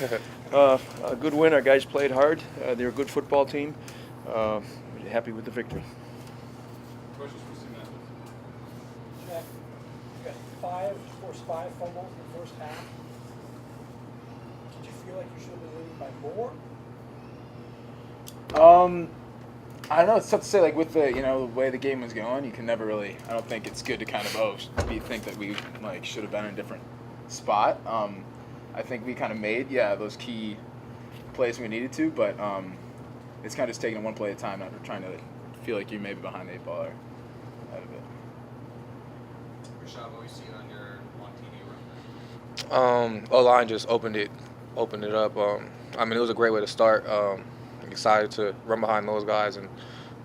A good win. Our guys played hard. They're a good football team. Happy with the victory. Questions for St. Matthews? Jack, you got forced five fumbles in the first half. Did you feel like you should have been leading by more? I don't know. It's tough to say. Like with the way the game was going, you can never really. I don't think it's good to kind of think that we should have been in a different spot. I think we kind of made those key plays we needed to, but it's kind of just taking it one play at a time, not trying to feel like you're maybe behind the 8 ball or out of it. Rashad, what we seen on your long TD run? O-line just opened it up. I mean, it was a great way to start. Excited to run behind those guys, and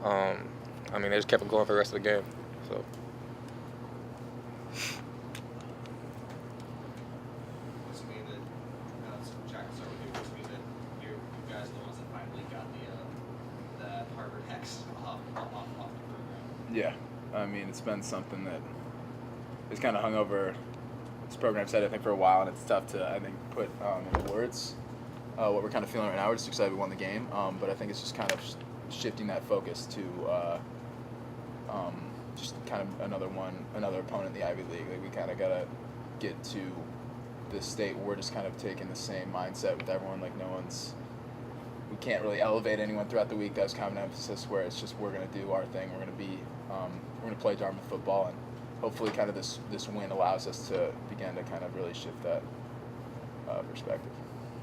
I mean, they just kept it going for the rest of the game. So. Does it mean that, Jack, start with you. Does it mean that you guys are the ones that finally got the Harvard Hex off the program? Yeah, I mean, it's been something that has kind of hung over this program side, I think, for a while, and it's tough to, I think, put into words what we're kind of feeling right now. We're just excited we won the game, but I think it's just kind of shifting that focus to just kind of another opponent in the Ivy League. Like, we kind of got to get to this state where we're just kind of taking the same mindset with everyone. Like, we can't really elevate anyone throughout the week. That was kind of an emphasis where it's just we're going to do our thing. We're going to play Dartmouth football, and hopefully kind of this win allows us to begin to kind of really shift that perspective.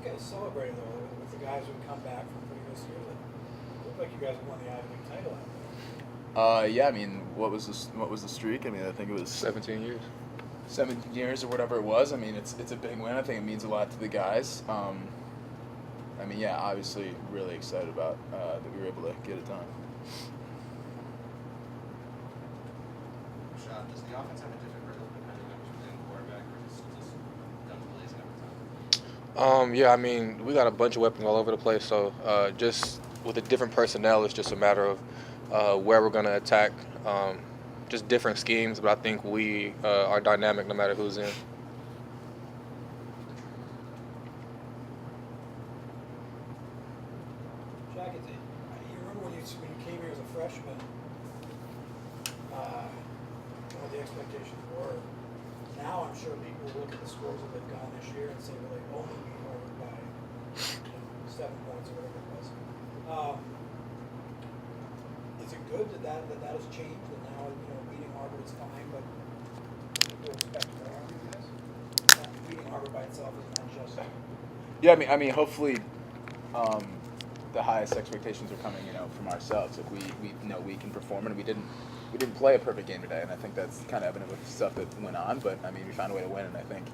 You guys celebrating though with the guys who come back from previous years. It looked like you guys won the Ivy League title out there. Yeah, I mean, what was the streak? I mean, I think it was 17 years. 17 years or whatever it was. I mean, it's a big win. I think it means a lot to the guys. I mean, yeah, obviously really excited about that we were able to get it done. Rashad, does the offense have a different rhythm depending on who's playing quarterback, or is it just guns blazing every time? Yeah, I mean, we got a bunch of weapons all over the place, so just with the different personnel, it's just a matter of where we're going to attack. Just different schemes, but I think we are dynamic no matter who's in. Jack, you remember when you came here as a freshman, what the expectations were. Now I'm sure people will look at the scores that they've gotten this year and say, well, they only beat Harvard by 7 points or whatever it was. Is it good that has changed, and now beating Harvard is fine, but people expect more of you guys? Beating Harvard by itself is not just. Yeah, I mean, hopefully, the highest expectations are coming, from ourselves. Like we know we can perform, and we didn't play a perfect game today, and I think that's kind of evident with the stuff that went on. But I mean, we found a way to win, and I think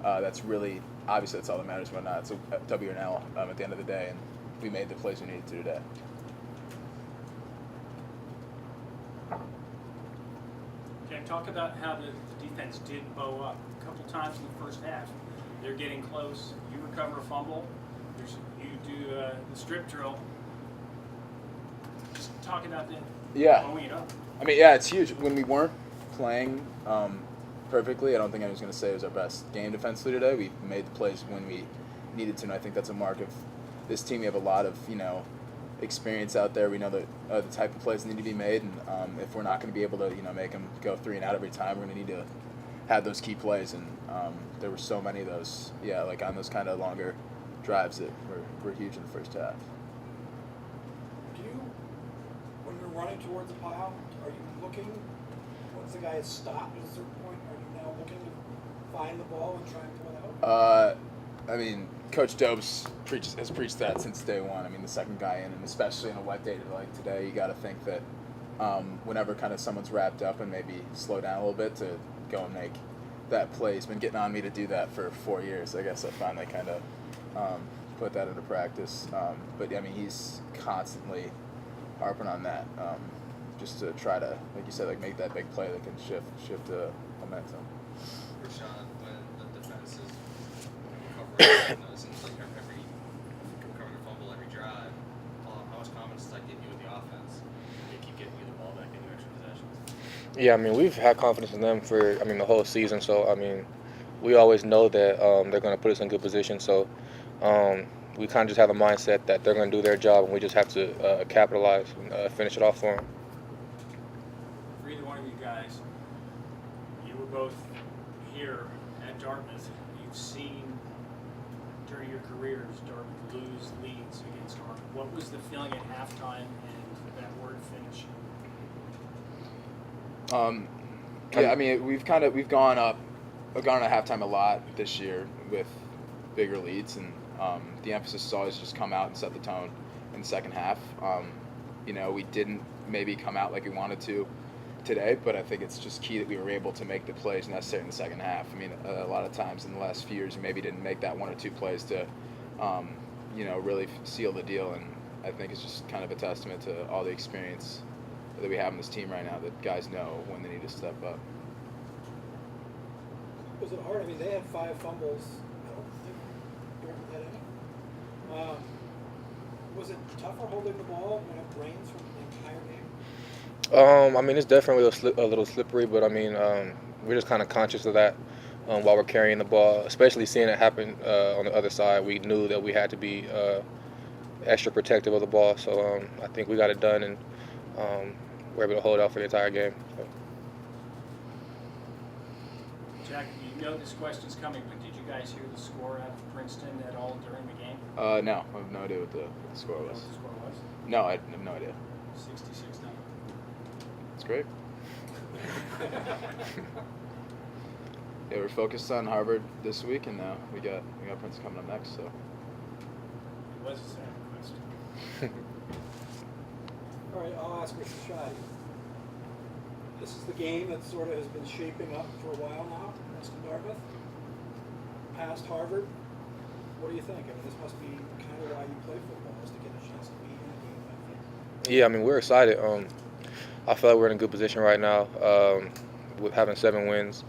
that's really obviously that's all that matters. Whether or not it's a W or an L at the end of the day, and we made the plays we needed to today. Jack, talk about how the defense did bow up a couple times in the first half. They're getting close. You recover a fumble. You do the strip drill. Just talk about the bowing it up. I mean, yeah, it's huge. When we weren't playing perfectly, I don't think I was going to say it was our best game defensively today. We made the plays when we needed to, and I think that's a mark of this team. We have a lot of experience out there. We know the type of plays that need to be made, and if we're not going to be able to make them go 3 and out every time, we're going to need to have those key plays. And there were so many of those, like on those kind of longer drives that were huge in the first half. When you're running towards the pile, are you looking, once the guy has stopped at a certain point, are you now looking to find the ball and try and pull it out? I mean, Coach Dobes has preached that since day one. I mean, the second guy in, and especially in a wet day like today, you got to think that whenever kind of someone's wrapped up and maybe slow down a little bit to go and make that play. He's been getting on me to do that for 4 years. I guess I finally kind of put that into practice. But, I mean, he's constantly harping on that just to try to, like you said, like make that big play that can shift momentum. Rashawn, when the defense is recovering, it seems like every recovering a fumble every drive. How much confidence does that give you with the offense? They keep getting you the ball back, getting you extra possessions. Yeah, I mean, we've had confidence in them for, the whole season. So, I mean, we always know that they're going to put us in good position. So, we kind of just have a mindset that they're going to do their job, and we just have to capitalize and finish it off for them. For either one of you guys, you were both here at Dartmouth. You've seen during your careers Dartmouth lose leads against Harvard. What was the feeling at halftime and that word finish? Yeah, I mean, we've gone at halftime a lot this year with bigger leads, and the emphasis has always just come out and set the tone in the second half. We didn't maybe come out like we wanted to today, but I think it's just key that we were able to make the plays necessary in the second half. I mean, a lot of times in the last few years, we maybe didn't make that one or two plays to, really seal the deal, and I think it's just kind of a testament to all the experience that we have in this team right now, that guys know when they need to step up. Was it hard? I mean, they had 5 fumbles. I don't think Dartmouth had any. Was it tougher holding the ball when it rains from the entire game? I mean, it's definitely a little slippery, but I mean, we're just kind of conscious of that while we're carrying the ball, especially seeing it happen on the other side. We knew that we had to be extra protective of the ball, so I think we got it done, and we're able to hold out for the entire game. So. Jack, you know this question's coming, but did you guys hear the score out of Princeton at all during the game? No, I have no idea what the score You know was. what the score was? No, I have no idea. 66-0. It's great. Yeah, we're focused on Harvard this week, and now we got Princeton coming up next. So. It was a sad question. All right, I'll ask Mr. Shoddy. This is the game that sort of has been shaping up for a while now, Princeton Dartmouth. Past Harvard, what do you think? I mean, this must be kind of why you play football, is to get a chance to be in a game like that. Yeah, I mean, we're excited. I feel like we're in a good position right now with having 7 wins.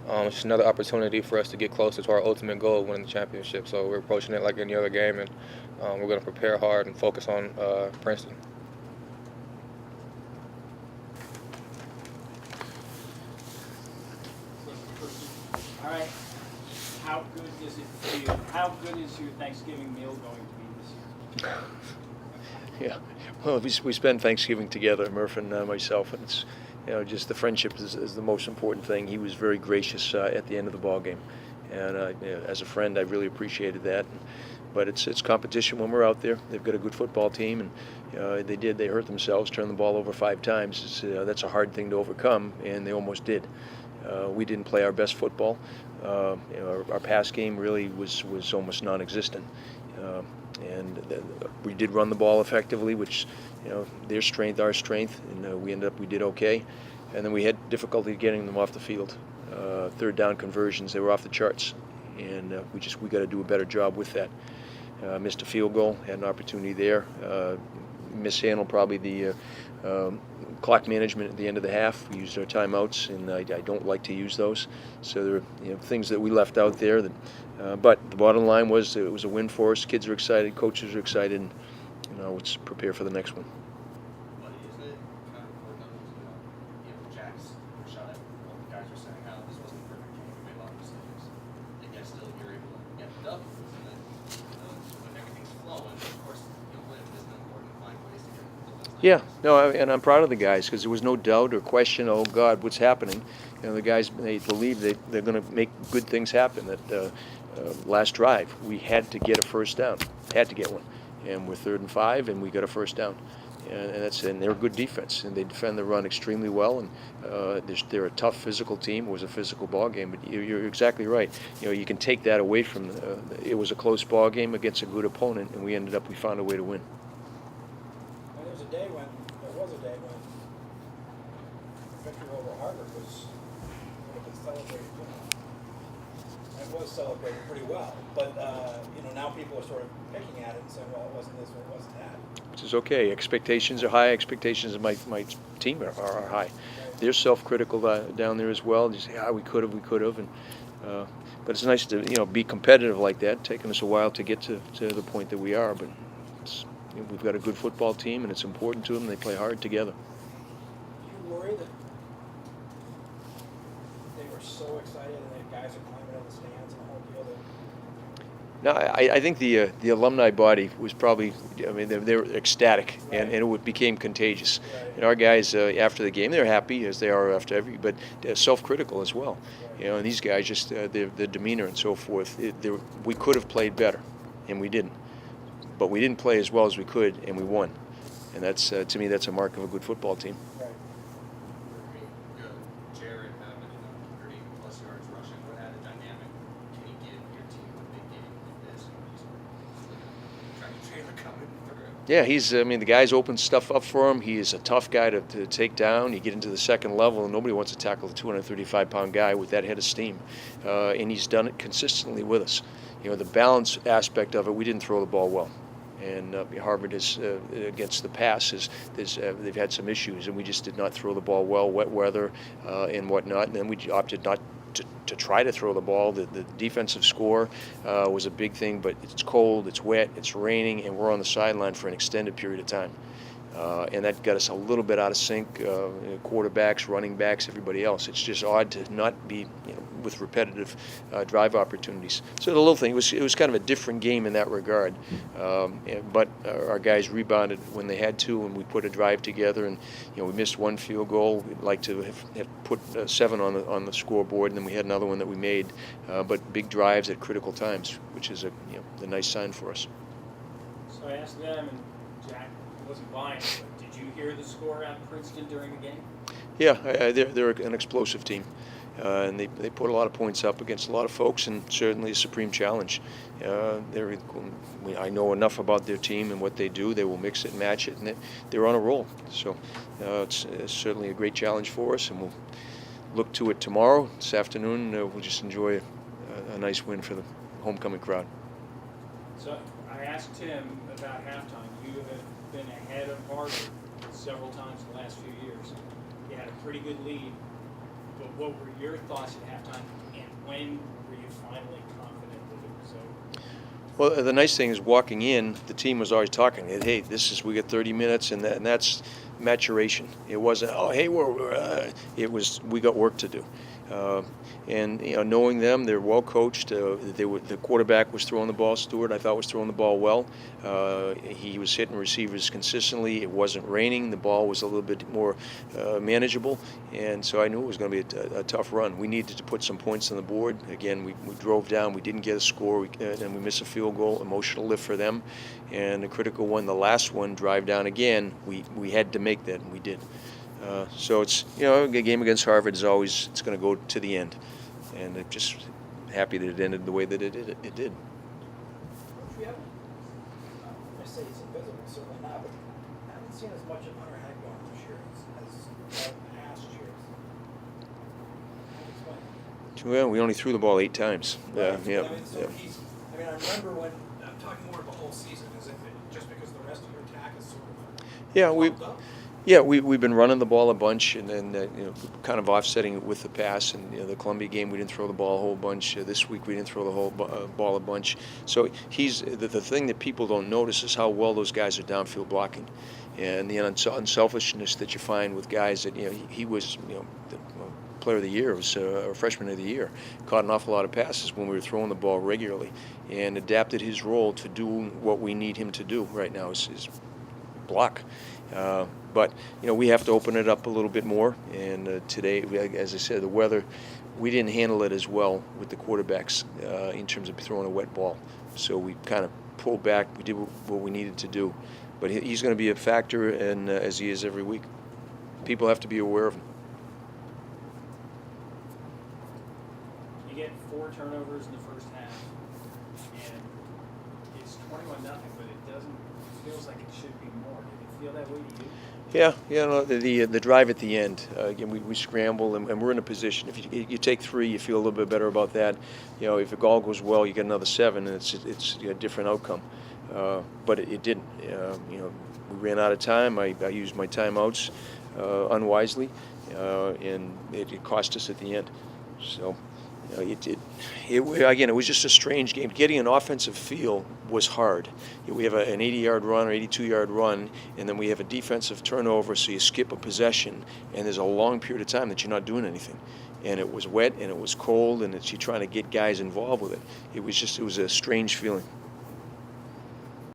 It's just another opportunity for us to get closer to our ultimate goal of winning the championship. So we're approaching it like any other game, and we're going to prepare hard and focus on Princeton. All right. How good does it feel? How good is your Thanksgiving meal going to be this year? Yeah, well, we spend Thanksgiving together, Murph and myself, and it's just the friendship is the most important thing. He was very gracious at the end of the ball game, and as a friend, I really appreciated that. But it's competition when we're out there. They've got a good football team, and they hurt themselves, turned the ball over 5 times. That's a hard thing to overcome, and they almost did. We didn't play our best football. Our pass game really was almost non-existent. And we did run the ball effectively, which, their strength, our strength, and we did okay. And then we had difficulty getting them off the field. 3rd down conversions, they were off the charts, and we got to do a better job with that. Missed a field goal, had an opportunity there. Mishandled probably the clock management at the end of the half. We used our timeouts, and I don't like to use those. So there are things that we left out there. But the bottom line was it was a win for us. Kids are excited, coaches are excited, and let's prepare for the next one. But isn't it kind of important that Jack's shot at what the guys were saying, how this wasn't a perfect game, we made a lot of mistakes, and yet still you're able to get the W, and then when everything's flowing, of course, win isn't important to find ways to get the wins. Yeah, no, and I'm proud of the guys because there was no doubt or question, oh God, what's happening? The guys, they believe they're going to make good things happen. That last drive, we had to get a first down, had to get one, and we're 3rd and 5, and we got a first down, and they're a good defense, and they defend the run extremely well, and they're a tough physical team. It was a physical ball game, but you're exactly right. You can take that away from. It was a close ball game against a good opponent, and we found a way to win. And there was a day when victory over Harvard would have been celebrated. It was celebrated pretty well, but now people are sort of picking at it and saying, well, it wasn't this or it wasn't that. Which is okay. Expectations are high. Expectations of my team are high. Right. They're self-critical down there as well. Just we could have, and but it's nice to be competitive like that. It's taken us a while to get to the point that we are, but we've got a good football team, and it's important to them. They play hard together. Do you worry that they were so excited and the guys are climbing out the stands and the whole deal that No, I think the alumni body was probably, I mean, they were ecstatic, and it became contagious. Right. And our guys, after the game, they're happy, as they are after every, but they're self-critical as well. Right. You know, and these guys, just their demeanor and so forth, we could have played better, and we didn't. But we didn't play as well as we could, and we won. And that's, to me, that's a mark of a good football team. Right. Good. Jared having 30 plus yards rushing. What added dynamic can he give your team in a big game like this? Trying to Taylor coming through. Yeah, I mean, the guys open stuff up for him. He is a tough guy to take down. You get into the second level, and nobody wants to tackle a 235-pound guy with that head of steam. And he's done it consistently with us. You know, the balance aspect of it, we didn't throw the ball well. And Harvard is against the pass they've had some issues, and we just did not throw the ball well, wet weather and whatnot. And then we opted not to try to throw the ball. The defensive score was a big thing, but it's cold, it's wet, it's raining, and we're on the sideline for an extended period of time. And that got us a little bit out of sync, quarterbacks, running backs, everybody else. It's just odd to not be, with repetitive drive opportunities. So the little thing, it was kind of a different game in that regard. But our guys rebounded when they had to, and we put a drive together. And we missed one field goal. We'd like to have put 7 on the scoreboard, and then we had another one that we made. But big drives at critical times, which is a nice sign for us. So I asked them, and Jack wasn't buying it, but did you hear the score at Princeton during the game? Yeah, they're an explosive team. And they put a lot of points up against a lot of folks, and certainly a supreme challenge. I know enough about their team and what they do. They will mix it and match it, and they're on a roll. So it's certainly a great challenge for us, and we'll look to it tomorrow. This afternoon, we'll just enjoy a nice win for the homecoming crowd. So I asked Tim about halftime. You have been ahead of Harvard several times in the last few years. You had a pretty good lead. But what were your thoughts at halftime, and when were you finally confident that it was over? Well, the nice thing is, walking in, the team was always talking. Hey, we got 30 minutes, and that's maturation. It wasn't, oh, hey, it was, we got work to do. And knowing them, they're well coached. The quarterback was throwing the ball. Stewart, I thought, was throwing the ball well. He was hitting receivers consistently. It wasn't raining. The ball was a little bit more manageable, and so I knew it was going to be a tough run. We needed to put some points on the board. Again, we drove down. We didn't get a score, and we missed a field goal. Emotional lift for them, and a critical one. The last one, drive down again. We had to make that, and we did. So it's, a game against Harvard is always, it's going to go to the end. And I'm just happy that it ended the way that it did. We haven't, I say it's invisible, certainly not, but I haven't seen as much of Hunter Hagdorn this year as past years. How do you explain that? Well, we only threw the ball 8 times. Right. Yeah. I remember when, I'm talking more of the whole season, as if just because the rest of your attack is sort of plugged up. Yeah, we've been running the ball a bunch, and then kind of offsetting it with the pass. And the Columbia game, we didn't throw the ball a whole bunch. This week, we didn't throw the whole ball a bunch. So the thing that people don't notice is how well those guys are downfield blocking, and the unselfishness that you find with guys that he was the player of the year, was a freshman of the year, caught an awful lot of passes when we were throwing the ball regularly, and adapted his role to do what we need him to do right now is block. But we have to open it up a little bit more. And today, as I said, the weather, we didn't handle it as well with the quarterbacks in terms of throwing a wet ball. So we kind of pulled back. We did what we needed to do. But he's going to be a factor, and as he is every week. People have to be aware of him. You get 4 turnovers in the first half, and it's 21-0, but it feels like it should be more. Did it feel that way to you? Yeah, the drive at the end. Again, we scramble, and we're in a position. If you take 3, you feel a little bit better about that. If it all goes well, you get another 7, and it's a different outcome. But it didn't. We ran out of time. I used my timeouts unwisely, and it cost us at the end. So, Again, it was just a strange game. Getting an offensive feel was hard. We have an 80-yard run or 82-yard run, and then we have a defensive turnover, so you skip a possession, and there's a long period of time that you're not doing anything. And it was wet, and it was cold, and you're trying to get guys involved with it. It was a strange feeling.